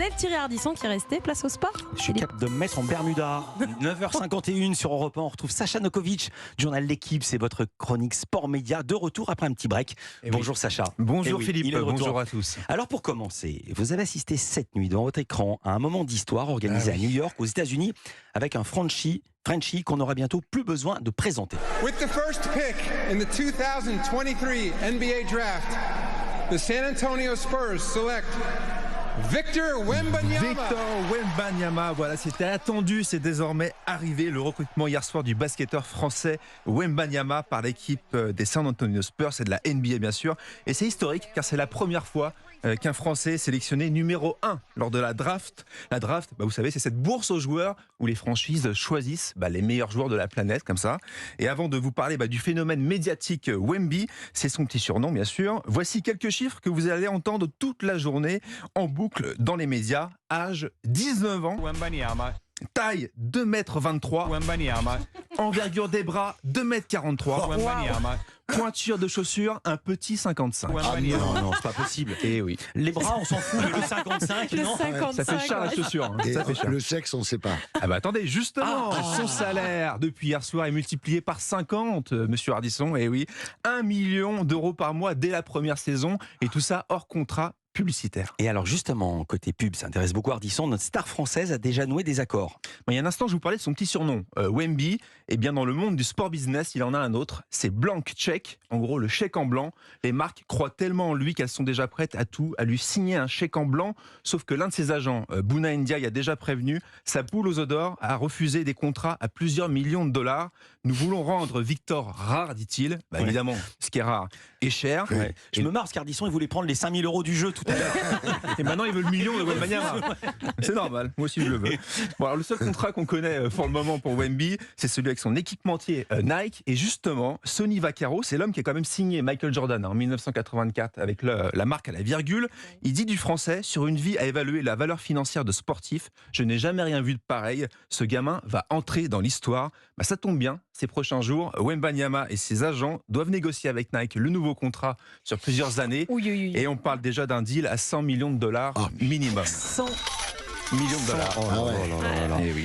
Et Thierry Ardisson qui est resté, place au sport. Je suis capable de me mettre en Bermuda. 9h51 sur Europe 1, on retrouve Sacha Nokovic, journal L'équipe, c'est votre chronique sport média, de retour après un petit break. Bonjour Sacha. Bonjour oui, Philippe, bonjour à tous. Alors pour commencer, vous avez assisté cette nuit devant votre écran à un moment d'histoire organisé à New York, aux États-Unis, avec un Frenchie qu'on n'aura bientôt plus besoin de présenter. With the first pick in the 2023 NBA draft, the San Antonio Spurs select Victor Wembanyama. Voilà, c'était attendu, c'est désormais arrivé. Le recrutement hier soir du basketteur français Wembanyama par l'équipe des San Antonio Spurs, c'est de la NBA bien sûr. Et c'est historique car c'est la première fois qu'un Français est sélectionné numéro 1 lors de la draft. La draft, vous savez, c'est cette bourse aux joueurs où les franchises choisissent les meilleurs joueurs de la planète, comme ça. Et avant de vous parler du phénomène médiatique Wemby, c'est son petit surnom bien sûr, voici quelques chiffres que vous allez entendre toute la journée en boucle dans les médias. Âge 19 ans. Wembanyama. Taille 2,23 m. Wembanyama. Envergure des bras 2,43 m. Wembanyama. Pointure de chaussure, un petit 55. Non, c'est pas possible. Et oui. Les bras, on s'en fout, mais le 55, Le non. 55, Ça fait cher la chaussure. Hein. Et Ça fait cher. le sexe, on ne sait pas. Attendez, justement, son salaire depuis hier soir est multiplié par 50, monsieur Ardisson. Et oui, 1 million d'euros par mois dès la première saison. Et tout ça hors contrat publicitaire. Et alors justement, côté pub, ça intéresse beaucoup Ardisson, notre star française a déjà noué des accords. Il y a un instant, je vous parlais de son petit surnom, Wemby. Et bien dans le monde du sport business, il en a un autre, c'est Blank Check, en gros le chèque en blanc. Les marques croient tellement en lui qu'elles sont déjà prêtes à lui signer un chèque en blanc, sauf que l'un de ses agents, Bouna India, a déjà prévenu, sa poule aux œufs d'or a refusé des contrats à plusieurs millions de dollars. Nous voulons rendre Victor rare, dit-il. Évidemment, ce qui est rare est cher. Ouais. Je me marre parce qu'Ardisson, il voulait prendre les 5 000 euros du jeu tout à l'heure. Et maintenant, il veut le million de Wembanyama. C'est normal, moi aussi je le veux. Alors, le seul contrat qu'on connaît pour le moment pour Wemby, c'est celui avec son équipementier Nike. Et justement, Sonny Vaccaro, c'est l'homme qui a quand même signé Michael Jordan en 1984 avec la marque à la virgule. Il dit du français, sur une vie à évaluer la valeur financière de sportif, je n'ai jamais rien vu de pareil. Ce gamin va entrer dans l'histoire. Ça tombe bien, ces prochains jours, Wembanyama et ses agents doivent négocier avec Nike le nouveau contrat sur plusieurs années. Oui. Et on parle déjà d'un deal à 100 millions de dollars minimum. 100 millions de dollars.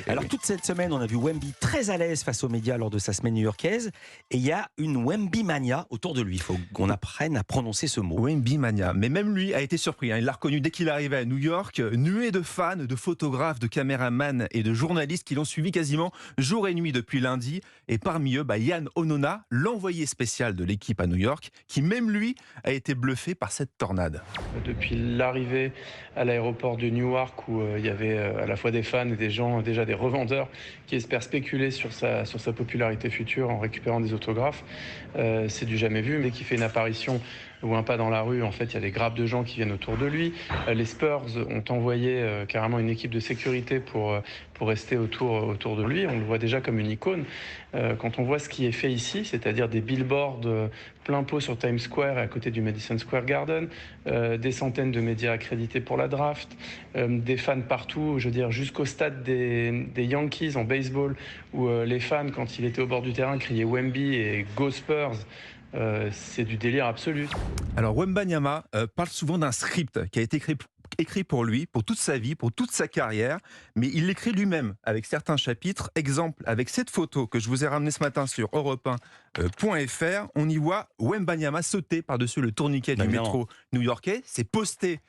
Alors toute cette semaine, on a vu Wemby très à l'aise face aux médias lors de sa semaine new-yorkaise. Et il y a une Wemby mania autour de lui. Il faut qu'on apprenne à prononcer ce mot. Wemby mania. Mais même lui a été surpris. Il l'a reconnu dès qu'il arrivait à New York. Nuée de fans, de photographes, de caméramans et de journalistes qui l'ont suivi quasiment jour et nuit depuis lundi. Et parmi eux, Yann Onona, l'envoyé spécial de l'équipe à New York, qui même lui a été bluffé par cette tornade. Depuis l'arrivée à l'aéroport de Newark où il y avait à la fois des fans et des gens, déjà des revendeurs qui espèrent spéculer sur sa popularité future en récupérant des autographes, c'est du jamais vu. Dès qu'il fait une apparition ou un pas dans la rue, en fait, il y a des grappes de gens qui viennent autour de lui. Les Spurs ont envoyé carrément une équipe de sécurité pour rester autour de lui. On le voit déjà comme une icône. Quand on voit ce qui est fait ici, c'est-à-dire des billboards plein pot sur Times Square et à côté du Madison Square Garden, des centaines de médias accrédités pour la draft, des fans partout, je veux dire jusqu'au stade des Yankees en baseball, où les fans, quand il était au bord du terrain, criaient Wemby et Go Spurs. C'est du délire absolu. Alors Wembanyama parle souvent d'un script qui a été écrit pour lui, pour toute sa vie, pour toute sa carrière, mais il l'écrit lui-même avec certains chapitres. Exemple, avec cette photo que je vous ai ramenée ce matin sur europe1.fr, on y voit Wembanyama sauter par-dessus le tourniquet du métro new-yorkais. C'est posté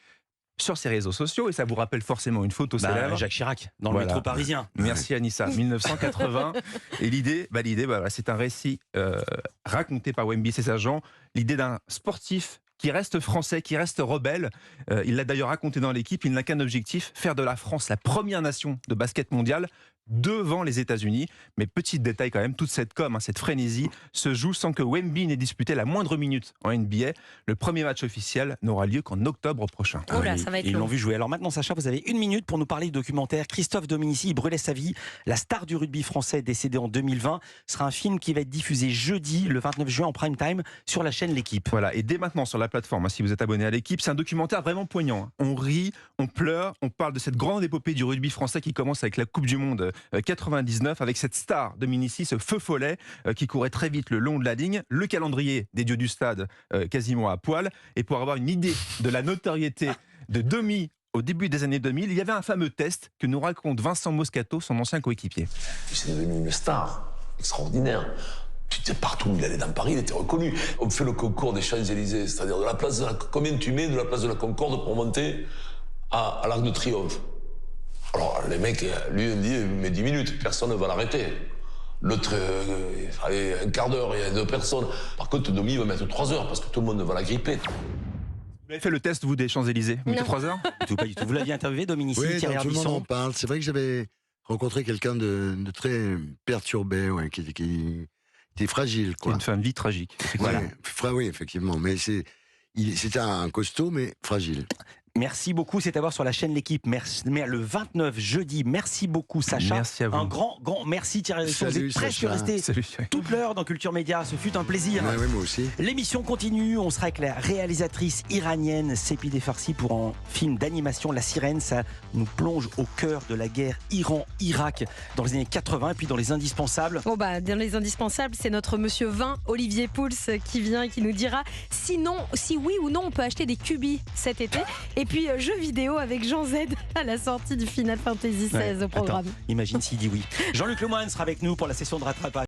sur ses réseaux sociaux et ça vous rappelle forcément une photo célèbre. Jacques Chirac, dans le métro parisien. Merci Anissa, 1980. Et l'idée, c'est un récit raconté par Wemby et ses agents. L'idée d'un sportif qui reste français, qui reste rebelle. Il l'a d'ailleurs raconté dans l'équipe, il n'a qu'un objectif, faire de la France la première nation de basket mondiale devant les États-Unis. Mais petit détail quand même, toute cette cette frénésie se joue sans que Wemby n'ait disputé la moindre minute en NBA. Le premier match officiel n'aura lieu qu'en octobre prochain. Oh là, ça va être Ils long. l'ont vu jouer. Alors maintenant, Sacha, vous avez 1 minute pour nous parler du documentaire Christophe Dominici, il brûlait sa vie. La star du rugby français décédée en 2020 sera un film qui va être diffusé jeudi, le 29 juin en prime time sur la chaîne L'équipe. Voilà, et dès maintenant sur la plateforme, si vous êtes abonné à L'équipe, c'est un documentaire vraiment poignant. On rit, on pleure, on parle de cette grande épopée du rugby français qui commence avec la Coupe du Monde 99 avec cette star de Dominici, ce feu follet qui courait très vite le long de la ligne, le calendrier des dieux du stade quasiment à poil. Et pour avoir une idée de la notoriété de Domi au début des années 2000, il y avait un fameux test que nous raconte Vincent Moscato, son ancien coéquipier. C'est devenu une star extraordinaire. Tu sais, partout où il allait dans Paris, il était reconnu. On fait le concours des Champs-Élysées, c'est-à-dire de la place de combien tu mets de la place de la Concorde pour monter à l'Arc de Triomphe. Alors les mecs, lui il me dit, mais 10 minutes, personne ne va l'arrêter. L'autre, il fallait un quart d'heure, il y a 2 personnes. Par contre, Domi va mettre 3 heures parce que tout le monde va la gripper. Vous avez fait le test, vous, des Champs-Élysées? Vous mettez 3 heures? Pas du tout. Vous l'aviez interviewé, Dominici, Oui, Thierry tout le monde en Ardisson. parle. C'est vrai que j'avais rencontré quelqu'un de très perturbé, ouais, qui était fragile, C'est quoi. une fin de vie tragique. Voilà. Oui, effectivement. Mais c'était un costaud, mais fragile. Merci beaucoup, c'est à voir sur la chaîne L'Équipe. Merci, le 29 jeudi. Merci beaucoup, Sacha. Merci à vous. Un grand merci, Thierry Ardisson. Vous Salut, êtes presque Sacha. resté Salut. toute l'heure dans Culture Média. Ce fut un plaisir. Oui, moi aussi. L'émission continue. On sera avec la réalisatrice iranienne Sepideh Farsi pour un film d'animation, La Sirène. Ça nous plonge au cœur de la guerre Iran-Irak dans les années 80 et puis dans les indispensables. Bon bah, dans les indispensables, c'est notre monsieur Vin, Olivier Pouls, qui vient et qui nous dira si oui ou non on peut acheter des cubis cet été. Et puis jeux vidéo avec Jean Z à la sortie du Final Fantasy XVI au programme. Attends, imagine s'il dit oui. Jean-Luc Lemoyne sera avec nous pour la session de rattrapage.